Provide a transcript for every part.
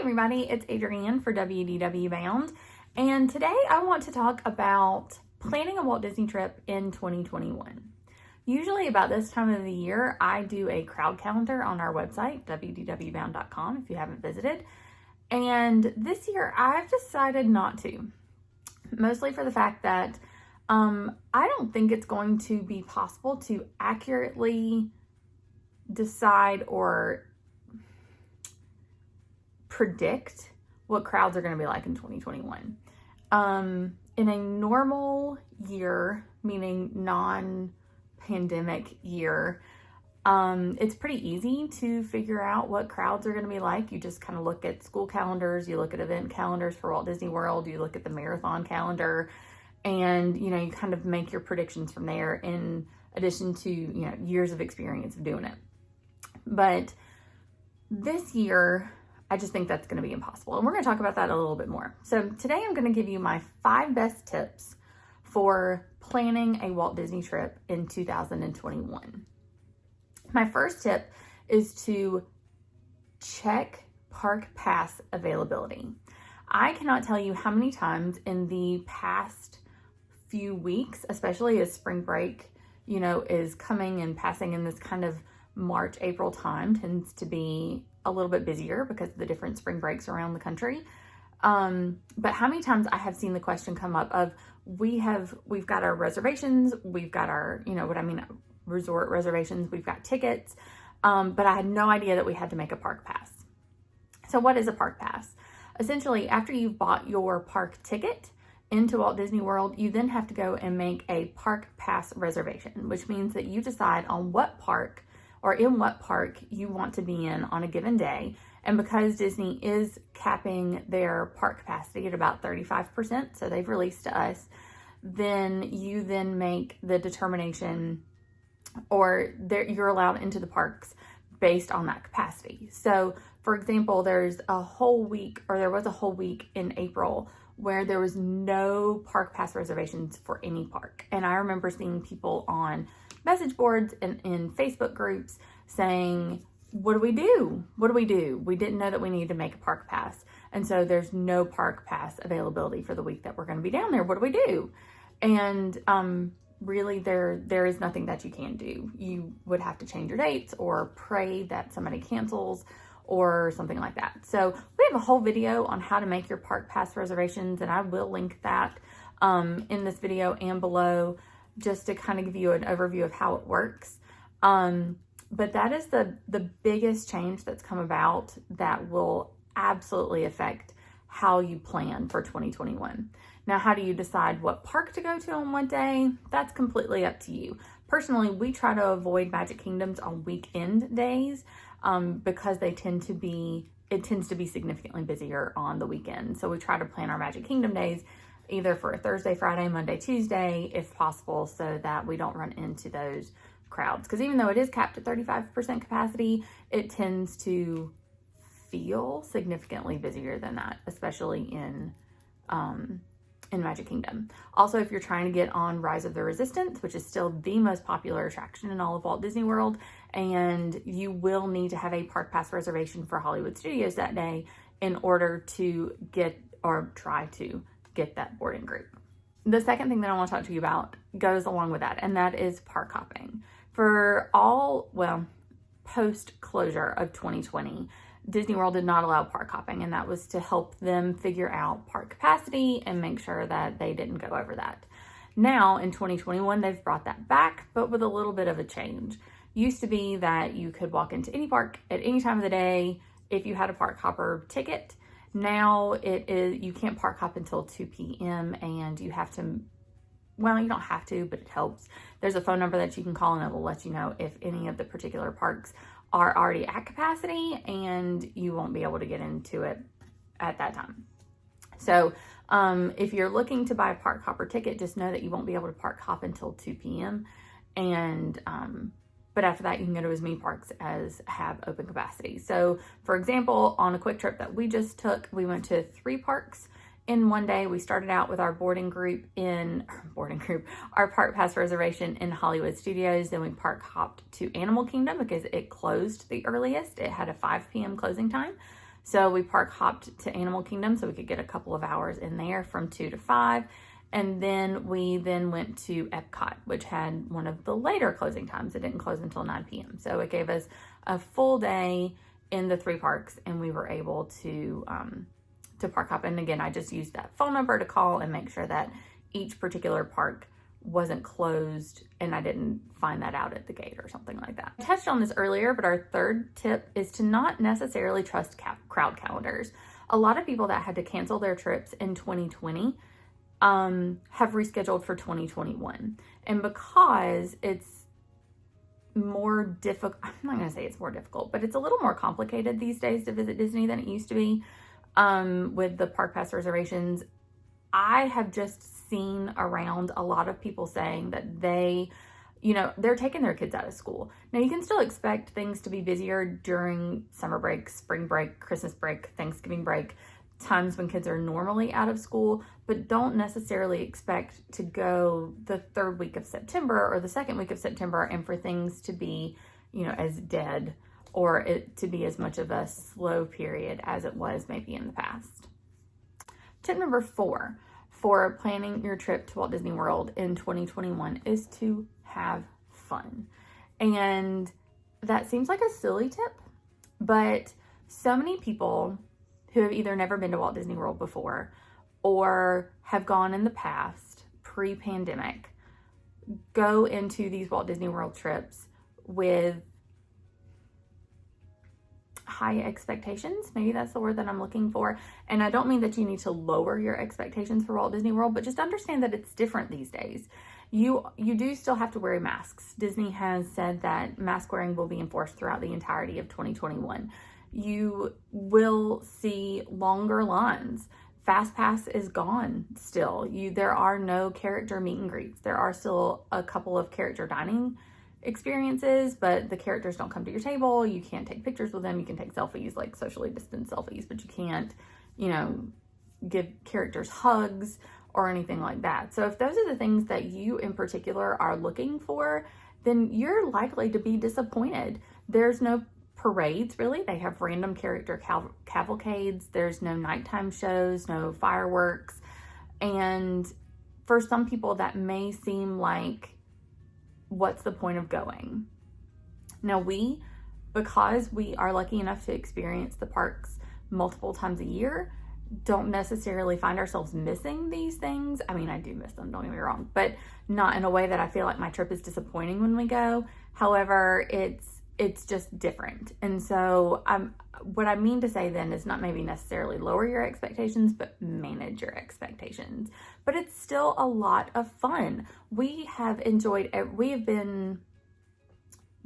everybody, it's Adrienne for WDW Bound, and today I want to talk about planning a Walt Disney trip in 2021. Usually about this time of the year, I do a crowd calendar on our website, wdwbound.com, if you haven't visited, and this year I've decided not to, mostly for the fact that I don't think it's going to be possible to accurately decide or predict what crowds are going to be like in 2021. In a normal year, meaning non-pandemic year, it's pretty easy to figure out what crowds are going to be like. You just kind of look at school calendars, you look at event calendars for Walt Disney World, you look at the marathon calendar, and you kind of make your predictions from there in addition to years of experience of doing it. But this year, I just think that's going to be impossible. And we're going to talk about that a little bit more. So today I'm going to give you my 5 best tips for planning a Walt Disney trip in 2021. My first tip is to check park pass availability. I cannot tell you how many times in the past few weeks, especially as spring break, is coming and passing in this kind of March, April time, tends to be a little bit busier because of the different spring breaks around the country. But how many times I have seen the question come up of, we've got our reservations, we've got our, resort reservations, we've got tickets, but I had no idea that we had to make a park pass. So what is a park pass? Essentially, after you've bought your park ticket into Walt Disney World, you then have to go and make a park pass reservation, which means that you decide on what park or in what park you want to be in on a given day. And because Disney is capping their park capacity at about 35%, so they've released to us, then you then make the determination, or you're allowed into the parks based on that capacity. So for example, there was a whole week in April where there was no park pass reservations for any park. And I remember seeing people on message boards and in Facebook groups saying, what do we do? What do we do? We didn't know that we needed to make a park pass. And so there's no park pass availability for the week that we're going to be down there. What do we do? And really there is nothing that you can do. You would have to change your dates or pray that somebody cancels or something like that. So we have a whole video on how to make your park pass reservations, and I will link that in this video and below, just to kind of give you an overview of how it works. But that is the biggest change that's come about that will absolutely affect how you plan for 2021. Now, how do you decide what park to go to on what day? That's completely up to you. Personally, we try to avoid Magic Kingdoms on weekend days because it tends to be significantly busier on the weekend. So we try to plan our Magic Kingdom days either for a Thursday, Friday, Monday, Tuesday, if possible, so that we don't run into those crowds. Because even though it is capped at 35% capacity, it tends to feel significantly busier than that, especially in Magic Kingdom. Also, if you're trying to get on Rise of the Resistance, which is still the most popular attraction in all of Walt Disney World, and you will need to have a park pass reservation for Hollywood Studios that day in order to try to get that boarding group. The second thing that I want to talk to you about goes along with that, and that is park hopping. For post closure of 2020, Disney World did not allow park hopping, and that was to help them figure out park capacity and make sure that they didn't go over that. Now in 2021, they've brought that back, but with a little bit of a change. Used to be that you could walk into any park at any time of the day if you had a park hopper ticket. Now you can't park hop until 2 p.m. and you have to, you don't have to, but it helps. There's a phone number that you can call and it will let you know if any of the particular parks are already at capacity and you won't be able to get into it at that time. So if you're looking to buy a park hopper ticket, just know that you won't be able to park hop until 2 p.m. And but after that, you can go to as many parks as have open capacity. So for example, on a quick trip that we just took, we went to 3 parks in one day. We started out with our our park pass reservation in Hollywood Studios. Then we park hopped to Animal Kingdom because it closed the earliest. It had a 5 p.m. closing time. So we park hopped to Animal Kingdom so we could get a couple of hours in there from 2 to 5. And then we went to Epcot, which had one of the later closing times. It didn't close until 9 p.m. So it gave us a full day in the 3 parks, and we were able to park hop. And again, I just used that phone number to call and make sure that each particular park wasn't closed, and I didn't find that out at the gate or something like that. I touched on this earlier, but our third tip is to not necessarily trust crowd calendars. A lot of people that had to cancel their trips in 2020 have rescheduled for 2021. And because it's more difficult, I'm not going to say it's more difficult, but it's a little more complicated these days to visit Disney than it used to be with the park pass reservations. I have just seen around a lot of people saying that they're taking their kids out of school. Now, you can still expect things to be busier during summer break, spring break, Christmas break, Thanksgiving break, times when kids are normally out of school, but don't necessarily expect to go the 3rd week of September or the 2nd week of September and for things to be, as dead or it to be as much of a slow period as it was maybe in the past. Tip number 4 for planning your trip to Walt Disney World in 2021 is to have fun. And that seems like a silly tip, but so many people who have either never been to Walt Disney World before or have gone in the past, pre-pandemic, go into these Walt Disney World trips with high expectations. Maybe that's the word that I'm looking for. And I don't mean that you need to lower your expectations for Walt Disney World, but just understand that it's different these days. You do still have to wear masks. Disney has said that mask wearing will be enforced throughout the entirety of 2021. You will see longer lines. Fast Pass is gone still. There are no character meet and greets. There are still a couple of character dining experiences, but the characters don't come to your table. You can't take pictures with them. You can take selfies, like socially distanced selfies, but you can't, give characters hugs or anything like that. So if those are the things that you in particular are looking for, then you're likely to be disappointed. There's no parades, really. They have random character cavalcades. There's no nighttime shows, no fireworks. And for some people, that may seem like, what's the point of going? Now, because we are lucky enough to experience the parks multiple times a year, don't necessarily find ourselves missing these things. I mean, I do miss them, don't get me wrong, but not in a way that I feel like my trip is disappointing when we go. However, it's just different. And so what I mean to say then is not maybe necessarily lower your expectations, but manage your expectations. But it's still a lot of fun. We have been,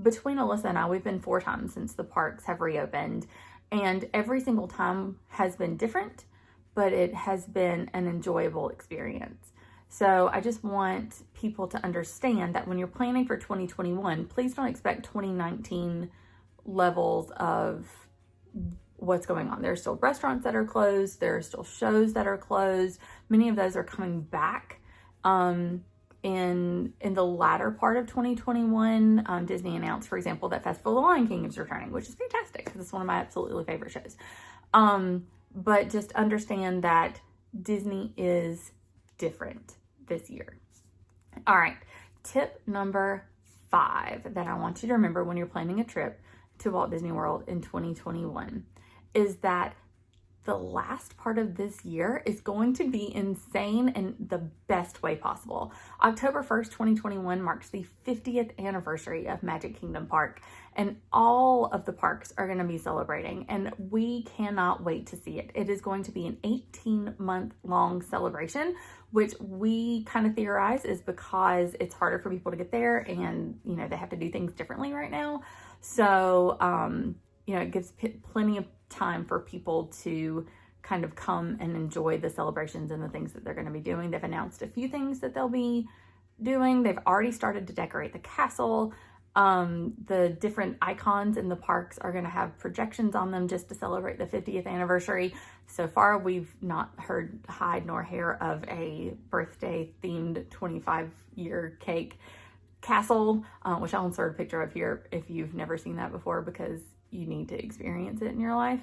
between Alyssa and I, we've been 4 times since the parks have reopened, and every single time has been different, but it has been an enjoyable experience. So I just want people to understand that when you're planning for 2021, please don't expect 2019 levels of what's going on. There are still restaurants that are closed. There are still shows that are closed. Many of those are coming back in the latter part of 2021. Disney announced, for example, that Festival of the Lion King is returning, which is fantastic because it's one of my absolutely favorite shows. But just understand that Disney is different this year. All right, tip number 5 that I want you to remember when you're planning a trip to Walt Disney World in 2021 is that the last part of this year is going to be insane in the best way possible. October 1st, 2021 marks the 50th anniversary of Magic Kingdom Park, and all of the parks are going to be celebrating, and we cannot wait to see it. It is going to be an 18-month long celebration, which we kind of theorize is because it's harder for people to get there, and they have to do things differently right now. So it gives plenty of time for people to kind of come and enjoy the celebrations and the things that they're going to be doing. They've announced a few things that they'll be doing. They've already started to decorate the castle. The different icons in the parks are going to have projections on them just to celebrate the 50th anniversary. So far, we've not heard hide nor hair of a birthday themed 25-year cake castle, which I'll insert a picture of here if you've never seen that before, because you need to experience it in your life.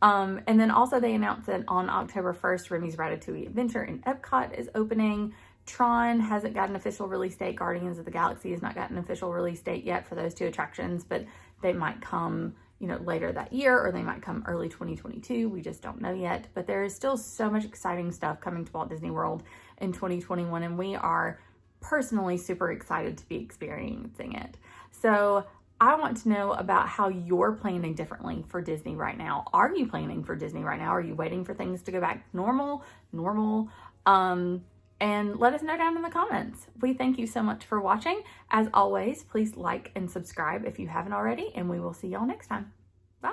And then also they announced that on October 1st, Remy's Ratatouille Adventure in Epcot is opening. Tron hasn't got an official release date. Guardians of the Galaxy has not got an official release date yet for those two attractions, but they might come, later that year, or they might come early 2022. We just don't know yet. But there is still so much exciting stuff coming to Walt Disney World in 2021, and we are personally super excited to be experiencing it. So I want to know about how you're planning differently for Disney right now. Are you planning for Disney right now? Are you waiting for things to go back normal? And let us know down in the comments. We thank you so much for watching. As always, please like and subscribe if you haven't already, and we will see y'all next time. Bye.